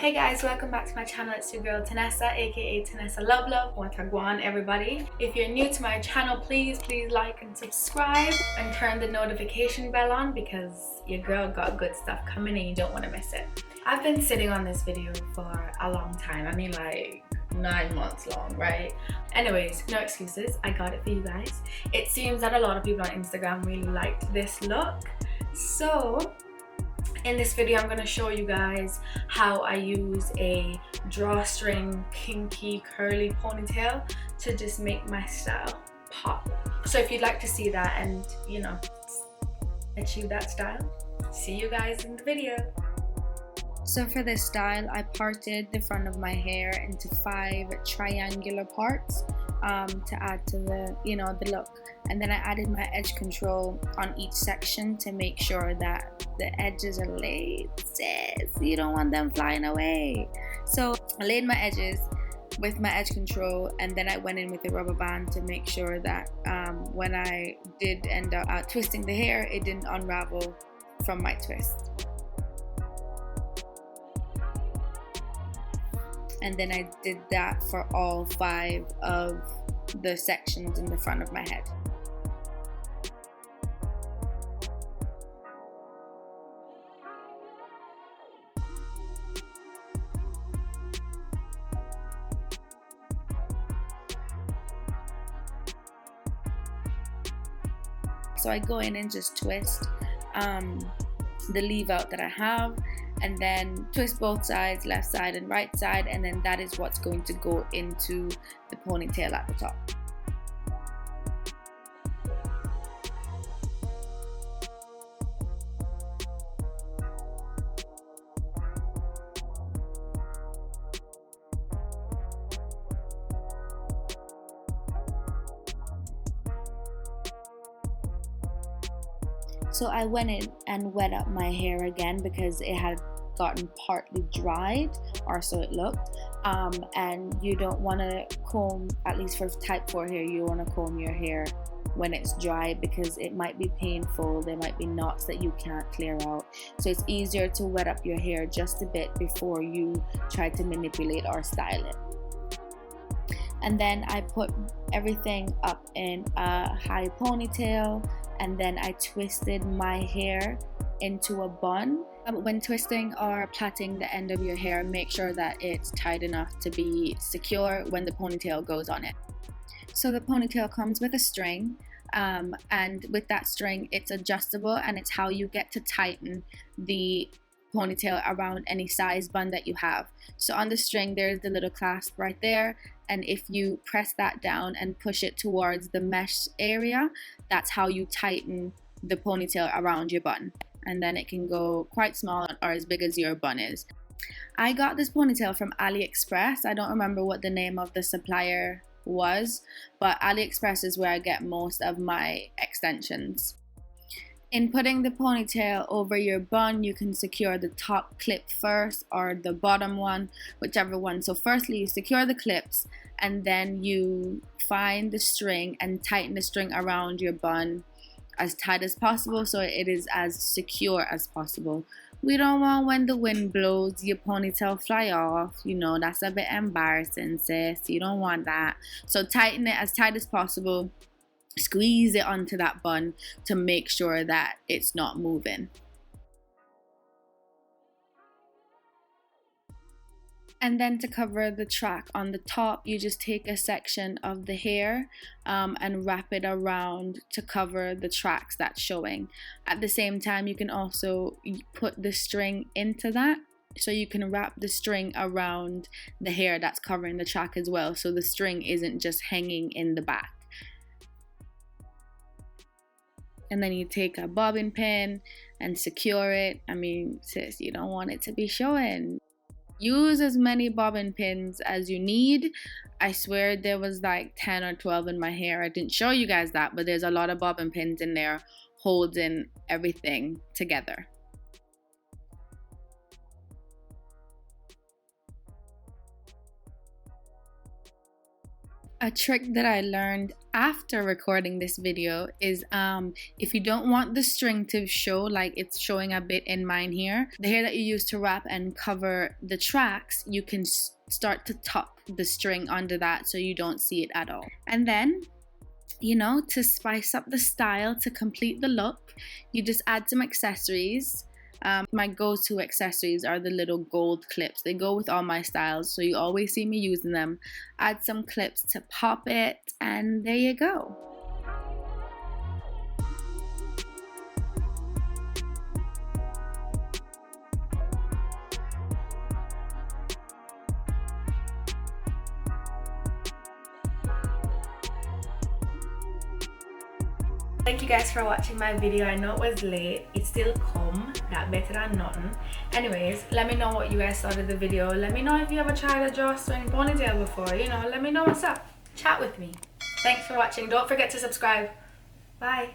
Hey guys, welcome back to my channel. It's your girl Tanessa, aka Tanessa Love. Watagwan everybody. If you're new to my channel, please like and subscribe and turn the notification bell on because your girl got good stuff coming and you don't want to miss it. I've been sitting on this video for a long time. I mean like 9 months long, right? Anyways, no excuses. I got it for you guys. It seems that a lot of people on Instagram really liked this look. So in this video, I'm going to show you guys how I use a drawstring kinky curly ponytail to just make my style pop. So if you'd like to see that and, you know, achieve that style, see you guys in the video. So for this style, I parted the front of my hair into 5 triangular parts to add to the, the look. And then I added my edge control on each section to make sure that the edges are laid. Sis, you don't want them flying away. So I laid my edges with my edge control, and then I went in with a rubber band to make sure that when I did end up twisting the hair, it didn't unravel from my twist. And then I did that for all 5 of the sections in the front of my head. So I go in and just twist the leave out that I have, and then twist both sides, left side and right side, and then that is what's going to go into the ponytail at the top. So I went in and wet up my hair again because it had gotten partly dried, or so it looked. And you don't want to comb, at least for type 4 hair, you want to comb your hair when it's dry because it might be painful. There might be knots that you can't clear out. So it's easier to wet up your hair just a bit before you try to manipulate or style it. And then I put everything up in a high ponytail, and then I twisted my hair into a bun. When twisting or plaiting the end of your hair, make sure that it's tight enough to be secure when the ponytail goes on it. So the ponytail comes with a string, and with that string it's adjustable, and it's how you get to tighten the ponytail around any size bun that you have. So on the string there's the little clasp right there, and if you press that down and push it towards the mesh area, that's how you tighten the ponytail around your bun, and then it can go quite small or as big as your bun is. I got this ponytail from Aliexpress. I don't remember what the name of the supplier was, but Aliexpress is where I get most of my extensions. In putting the ponytail over your bun, you can secure the top clip first or the bottom one, whichever one. So firstly you secure the clips, and then you find the string and tighten the string around your bun as tight as possible so it is as secure as possible. We don't want when the wind blows your ponytail fly off, that's a bit embarrassing, sis. You don't want that. So tighten it as tight as possible. Squeeze it onto that bun to make sure that it's not moving. And then to cover the track on the top, you just take a section of the hair and wrap it around to cover the tracks that's showing. At the same time, you can also put the string into that, so you can wrap the string around the hair that's covering the track as well, so the string isn't just hanging in the back. And then you take a bobbin pin and secure it. I mean, sis, you don't want it to be showing. Use as many bobbin pins as you need. I swear there was like 10 or 12 in my hair. I didn't show you guys that, but there's a lot of bobbin pins in there holding everything together. A trick that I learned after recording this video is if you don't want the string to show like it's showing a bit in mine here, the hair that you use to wrap and cover the tracks, you can start to top the string under that so you don't see it at all. And then, you know, to spice up the style, to complete the look, you just add some accessories. My go-to accessories are the little gold clips. They go with all my styles, so you always see me using them. Add some clips to pop it, and there you go. Thank you guys for watching my video. I know it was late. It's still come. That better than nothing. Anyways, let me know what you guys thought of the video. Let me know if you ever tried a drawstring ponytail before. You know, let me know what's up. Chat with me. Thanks for watching. Don't forget to subscribe. Bye.